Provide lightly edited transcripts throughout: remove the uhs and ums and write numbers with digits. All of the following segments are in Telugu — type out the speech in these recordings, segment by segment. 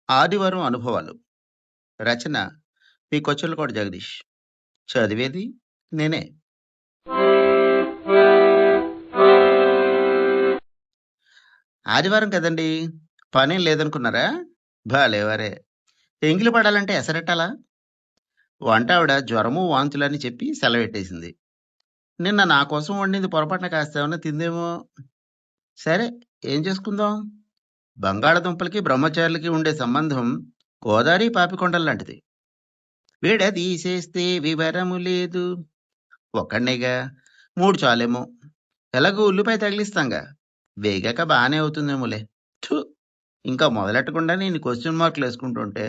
ఆదివారం అనుభవాలు. రచన పి. కొచ్చెలకోట జగదీష్. చదివేది నేనే. ఆదివారం కదండీ! పనేం లేదనుకున్నారా? భలేవారే! ఎంగిలి పడాలంటే ఎసరెట్టాలా? వంటావిడ జ్వరము, వాంతులని చెప్పి సెలవెట్టేసింది. నిన్న నా కోసం వండింది పొరపాటున కాస్తేమన్నా తిందేమో! సరే, ఏం చేసుకుందాం? బంగాళదుంపలకి, బ్రహ్మచారులకి ఉండే సంబంధం గోదారి, పాపికొండల్లాంటిది. విడదీసేస్తే వివరము లేదు. ఒక్కడినేగా 3 చాలేమో. ఎలాగో ఉల్లిపాయ తగిలిస్తాంగా. వేగాక బానే అవుతుందేమోలే. థు! ఇంకా మొదలెట్టకుండానే ఇన్ని క్వెషన్ మార్కులేసుకుంటుంటే,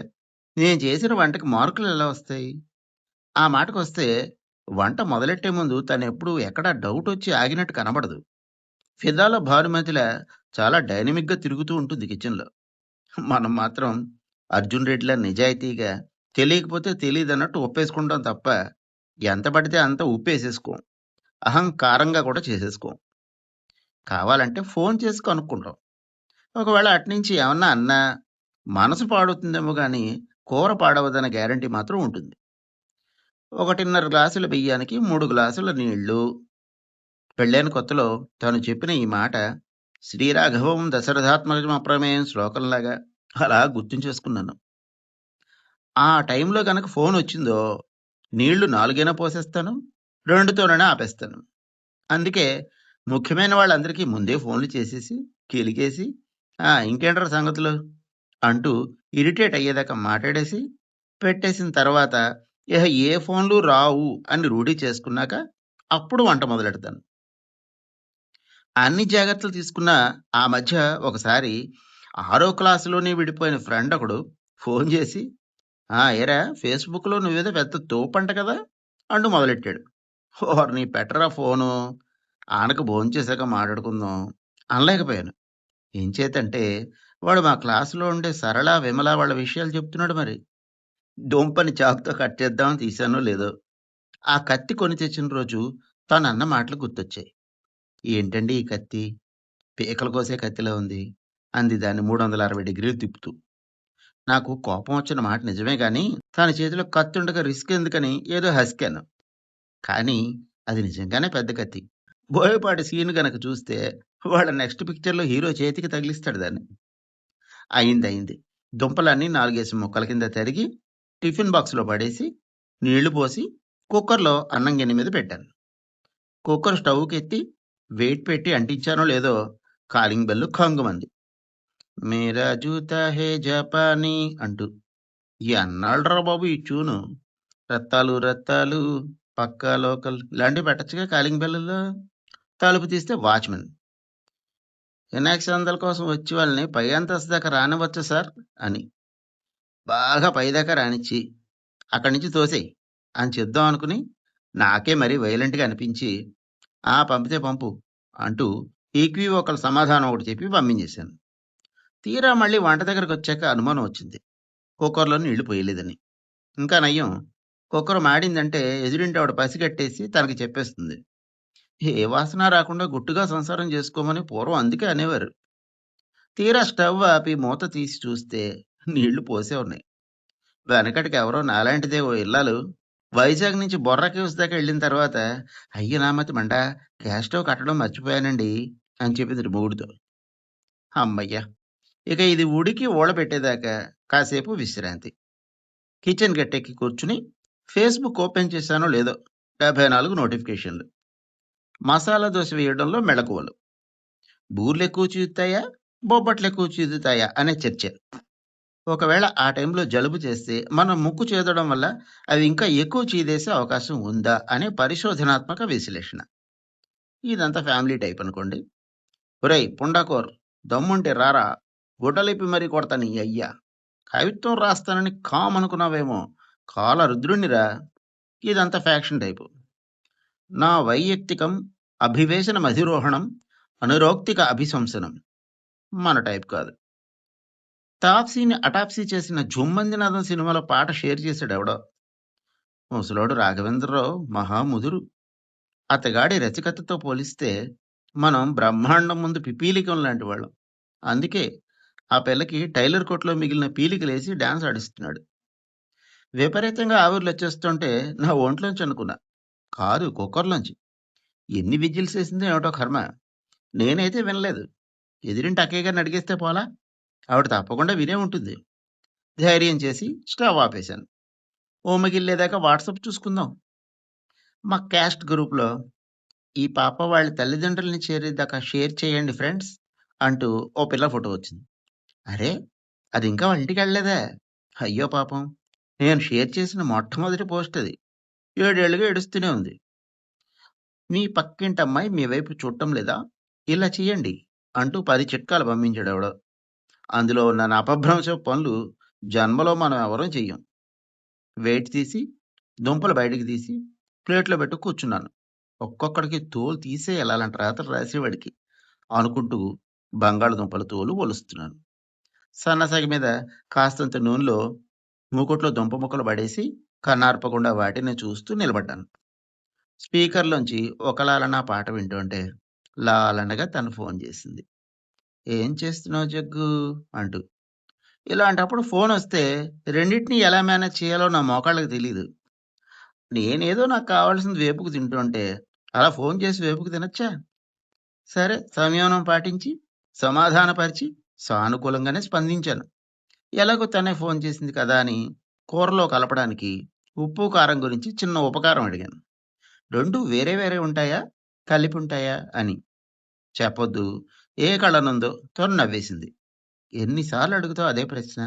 నేను చేసిన వంటకి మార్కులెలా వస్తాయి? ఆ మాటకొస్తే, వంట మొదలెట్టే ముందు తనెప్పుడూ ఎక్కడా డౌటొచ్చి ఆగినట్టు కనబడదు. 'ఫిదాలో' భానుమతిలా చాలా డైనమిక్‌గా తిరుగుతూ ఉంటుంది కిచెన్‌లో. మనం మాత్రం 'అర్జున్ రెడ్డి'లా నిజాయితీగా, తెలియకపోతే తెలీదన్నట్టు ఒప్పేసుకుంటాం తప్ప, ఎంత పడితే అంత ఉప్పేసేసుకోం. అహంకారంగా కూడా చేసేసుకోం. కావాలంటే ఫోన్ చేసి కనుక్కుంటాం. ఒకవేళ అటునుంచి ఏమన్నా అన్నా, మనసు పాడవుతుందేమో గానీ, కూర పాడవదన్న గ్యారంటీ మాత్రం ఉంటుంది. 1:30 గ్లాసుల బియ్యానికి 3 గ్లాసుల నీళ్ళు. పెళ్ళైన కొత్తలో తను చెప్పిన ఈ మాట, శ్రీరాఘవం దశరథాత్మజం అప్రమేయం శ్లోకంలాగా అలా గుర్తుంచేసుకున్నాను. ఆ టైంలో గనక ఫోనొచ్చిందో, నీళ్లు 4 పోసేస్తాను, 2తోనే ఆపేస్తాను. అందుకే ముఖ్యమైన వాళ్ళందరికీ ముందే ఫోన్లు చేసేసి, కెలికేసి, ఇంకేంట్రా సంగతులు అంటూ ఇరిటేట్ అయ్యేదాకా మాటాడేసి, పెట్టేసిన తర్వాత ఇహ ఏ ఫోన్లు రావు అని రూఢీ చేసుకున్నాక, అప్పుడు వంట మొదలెడతాను. అన్ని జాగ్రత్తలు తీసుకున్నా ఆ మధ్య ఒకసారి 6 క్లాసులోనే విడిపోయిన ఫ్రెండ్ ఒకడు ఫోన్ చేసి, ఏరా ఫేస్‌బుక్‌లో నువ్వేదో పెద్ద తోపంట కదా! అంటూ మొదలెట్టాడు. ఓర్ని పెట్టరా ఫోను. ఆనక భోంచేశాక మాటాడుకుందాం అనలేకపోయాను. ఎంచేతంటే, వాడు మా క్లాస్‌లో ఉండే సరళ, విమల వాళ్ళ విషయాలు చెప్తున్నాడు మరి. దుంపని చాకుతో కట్ చేద్దామని తీశానో లేదో, ఆ కత్తి కొని తెచ్చిన రోజు తనన్న మాటలు గుర్తొచ్చాయి. "ఏంటండి ఈ కత్తి? పీకలు కోసే కత్తిలా ఉంది" అంది దాన్ని 360 డిగ్రీలు తిప్పుతూ. నాకు కోపం వచ్చిన మాట నిజమే గానీ, తన చేతిలో కత్తుండగా రిస్క్ ఎందుకని ఏదో హసికాను. కానీ అది నిజంగానే పెద్ద కత్తి. బోయపాటి సీన్ గనక చూస్తే, వాళ్ళ నెక్స్ట్ పిక్చర్‌లో హీరో చేతికి తగిలిస్తాడు దాన్ని. అయిందయింది. దుంపలన్నీ 4 ముక్కల కింద తరిగి, టిఫిన్ బాక్స్‌లో పడేసి, నీళ్లు పోసి, కుక్కర్‌లో అన్నం గిన్నె మీద పెట్టాను. కుక్కర్ స్టవ్‌కెత్తి, వెయిట్ పెట్టి అంటించానో లేదో, కాలింగ్ బెల్ ఖంగుమంది. 'మేరా జూతా హే జాపానీ' అంటూ. ఎన్నాళ్ళురా బాబు ఈ ట్యూను. 'రత్తాలు రత్తాలు', 'పక్కా లోకల్' ఇలాంటివి పెట్టొచ్చుగా కాలింగ్ బెల్లుల్లో. తలుపు తీస్తే వాచ్‌మెన్. వినాయక చందాల కోసం వచ్చే వాళ్ళని పై అంతస్తు దాకా రానివ్వచ్చా సార్ అని. బాగా పైదాకా రానిచ్చి, అక్కడి నుంచి తోసేయి అని చెప్దాం అనుకుని, నాకే మరీ వైలెంట్‌గా అనిపించి, పంపితే పంపు అంటూ ఈక్వివోకల్ సమాధానం ఒకటి చెప్పి పంపించేశాను. తీరా మళ్ళీ వంట దగ్గరకొచ్చాక అనుమానం వచ్చింది. కుక్కర్‌లో నీళ్లు పొయ్యలేదని. ఇంకా నయ్యం, కుక్కర్ మాడిందంటే ఎదురింటావిడ పసిగట్టేసి తనకి చెప్పేస్తుంది. ఏ వాసన రాకుండా గుట్టుగా సంసారం చేసుకోమని పూర్వం అందుకే అనేవారు. తీరా స్టవ్ ఆపి మూత తీసి చూస్తే నీళ్లు పోసే ఉన్నాయి. వెనకటికి ఎవరో నాలాంటిదే ఓ ఇల్లాలు వైజాగ్ నుంచి బొర్రా కేవ్స్ దాకా వెళ్ళిన తర్వాత, అయ్య నామతి మండ, గ్యాస్ స్టవ్ కట్టడం మర్చిపోయానండి అని చెప్పింది మొగుడితో. హమ్మయ్య! ఇక ఇది ఉడికి ఊడబెట్టేదాకా కాసేపు విశ్రాంతి. కిచెన్ గట్టెక్కి కూర్చుని ఫేస్‌బుక్ ఓపెన్ చేశానో లేదో 74 నోటిఫికేషన్‌లు. మసాలా దోస వేయడంలో మెళకువలు. బూర్లెక్కువ చీదుతాయా? బొబ్బట్లెక్కువ చీదుతాయా అనే చర్చ. ఒకవేళ ఆ టైంలో జలుబు చేస్తే మనం ముక్కు చేదడం వల్ల అవి ఇంకా ఎక్కువ చీదేసే అవకాశం ఉందా అనే పరిశోధనాత్మక విశ్లేషణ. ఇదంతా ఫ్యామిలీ టైప్ అనుకోండి. ఒరేయ్ పుండాకోర్, దమ్ముంటే రారా, గుడ్డలిప్పి మరీ కొడతా నీ అయ్యా, కవిత్వం రాస్తానని కామ్ అనుకున్నావేమో, కాల రుద్రుణ్ణిరా. ఇదంతా ఫ్యాక్షన్ టైపు. నా వైయక్తికం అభివేశన మధిరోహణం అనురోక్తిక అభిశంసనం మన టైప్ కాదు. తాప్సీని అటాప్సీ చేసిన 'జుమ్మందినాథం' సినిమాలో పాట షేర్ చేశాడు ఎవడో. ముసలోడు రాఘవేంద్రరావు మహాముదురు. అతగాడి రసికతతో పోలిస్తే మనం బ్రహ్మాండం ముందు పిపీలికం లాంటి వాళ్ళం. అందుకే ఆ పిల్లకి టైలర్ కొట్లో మిగిలిన పీలికలేసి డాన్స్ ఆడిస్తున్నాడు. విపరీతంగా ఆవిర్లొచ్చేస్తుంటే నా ఒంట్లోంచి అనుకున్నా. కాదు కుక్కర్‌లోంచి. ఎన్ని విజిల్స్ ఏసిందో ఏమిటో కర్మ. నేనైతే వినలేదు. ఎదురింటి అక్కయ్య గారిని అడిగేస్తే పోలా? ఆవిడ తప్పకుండా వినే ఉంటుంది. ధైర్యం చేసి స్టవ్ ఆపేశాను. ఓ మిగిల్లేదాకా వాట్సాప్ చూసుకుందాం. మా క్యాస్ట్ గ్రూప్‌లో ఈ పాప వాళ్ళ తల్లిదండ్రులని చేరేదాకా షేర్ చేయండి ఫ్రెండ్స్ అంటూ ఓ పిల్ల ఫోటో వచ్చింది. అరే! అది ఇంకా వాళ్ళ ఇంటికెళ్ళలేదా? అయ్యో పాపం! నేను షేర్ చేసిన మొట్టమొదటి పోస్ట్ అది. 7 ఏళ్లుగా ఏడుస్తూనే ఉంది. మీ పక్కింటమ్మాయి మీ వైపు చూడటం లేదా? ఇలా చేయండి అంటూ 10 చిట్కాలు పంపించాడెవడో. అందులో ఉన్న నా అపభ్రంశపు పనులు జన్మలో మనం ఎవరం చెయ్యం. వెయిట్ తీసి, దుంపలు బయటికి తీసి, ప్లేట్‌లో పెట్టి కూర్చున్నాను. ఒక్కొక్కడికి తోలు తీసే ఎళ్ళాలంట రాతలు రాసేవాడికి అనుకుంటూ బంగాళదుంపల తోలు ఒలుస్తున్నాను. సన్నసగ మీద కాస్తంత నూనెలో మూకుట్లో దుంప ముక్కలు పడేసి కన్నార్పకుండా వాటిని చూస్తూ నిలబడ్డాను. స్పీకర్‌లోంచి ఒక లాలన పాట వింటుంటే లాలనగా తను ఫోన్ చేసింది. "ఏం చేస్తున్నావు జగ్గు" అంటూ. ఇలాంటప్పుడు ఫోనొస్తే రెండిటిని ఎలా మేనేజ్ చేయాలో నా మోకాళ్ళకి తెలీదు. నేనేదో నాకు కావాల్సింది వేపుకు తింటుంటే అలా ఫోన్ చేసి వేపుకు తినొచ్చా? సరే సంయమనం పాటించి, సమాధానపరిచి, సానుకూలంగానే స్పందించాను. ఎలాగో తనే ఫోన్ చేసింది కదా అని కూరలో కలపడానికి ఉప్పు, కారం గురించి చిన్న ఉపకారం అడిగాను. 2 వేరే వేరే ఉంటాయా? కలిపుంటాయా? అని. చెప్పొద్దు. ఏ కళనుందో తను నవ్వేసింది. ఎన్ని సార్లు అడుగుతావు అదే ప్రశ్న?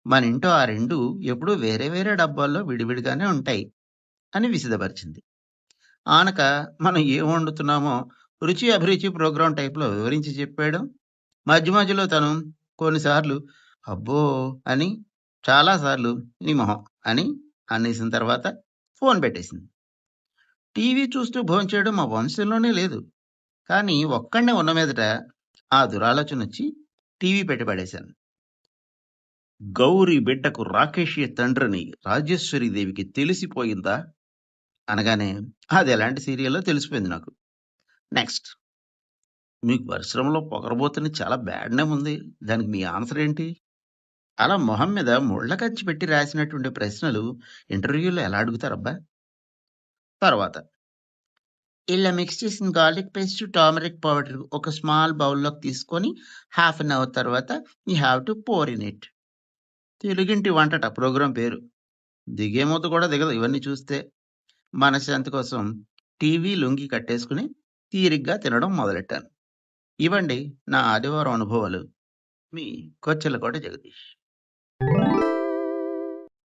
మనింట్లో ఆ 2 ఎప్పుడూ వేరే వేరే డబ్బాల్లో విడివిడిగానే ఉంటాయి అని విశదపరిచింది. ఆనక మనం ఏం వండుతున్నామో రుచి, అభిరుచి ప్రోగ్రామ్ టైప్‌లో వివరించి చెప్పేయడం. మధ్య మధ్యలో తను కొన్నిసార్లు అబ్బో! అని, చాలా సార్లు నీ మొహం అని అనేసిన తర్వాత ఫోన్ పెట్టేసింది. టీవీ చూస్తూ భోంచేయడం మా వంశంలోనే లేదు. కానీ ఒక్కడినే ఉన్న మీదట ఆ దురాలోచనొచ్చి టీవీ పెట్టి పడేశాను. గౌరి బిడ్డకు రాకేషే తండ్రని రాజేశ్వరీదేవికి తెలిసిపోయిందా? అనగానే అదెలాంటి సీరియల్లో తెలిసిపోయింది నాకు. నెక్స్ట్. మీకు పరిశ్రమలో పొగరబోతని చాలా బ్యాడ్ నేమ్ ఉంది. దానికి మీ ఆన్సర్ ఏంటి? అలా మొహం మీద ముళ్ళ కత్తి పెట్టి రాసినటువంటి ప్రశ్నలు ఇంటర్వ్యూలో ఎలా అడుగుతారబ్బా? తర్వాత ఇలా మిక్స్ చేసిన గార్లిక్ పేస్ట్, టర్మరిక్ పౌడర్ ఒక స్మాల్ బౌల్‌లోకి తీసుకొని హాఫ్ అన్ అవర్ తర్వాత you have to pour in it. తెలుగింటి వంటట ప్రోగ్రామ్ పేరు. దిగే మూత కూడా దిగదు ఇవన్నీ చూస్తే. మనశ్శాంతి కోసం టీవీ, లుంగీ కట్టేసుకుని తీరిగ్గా తినడం మొదలెట్టాను. ఇవండి నా ఆదివారం అనుభవాలు. మీ కొచ్చెలకోట జగదీష్.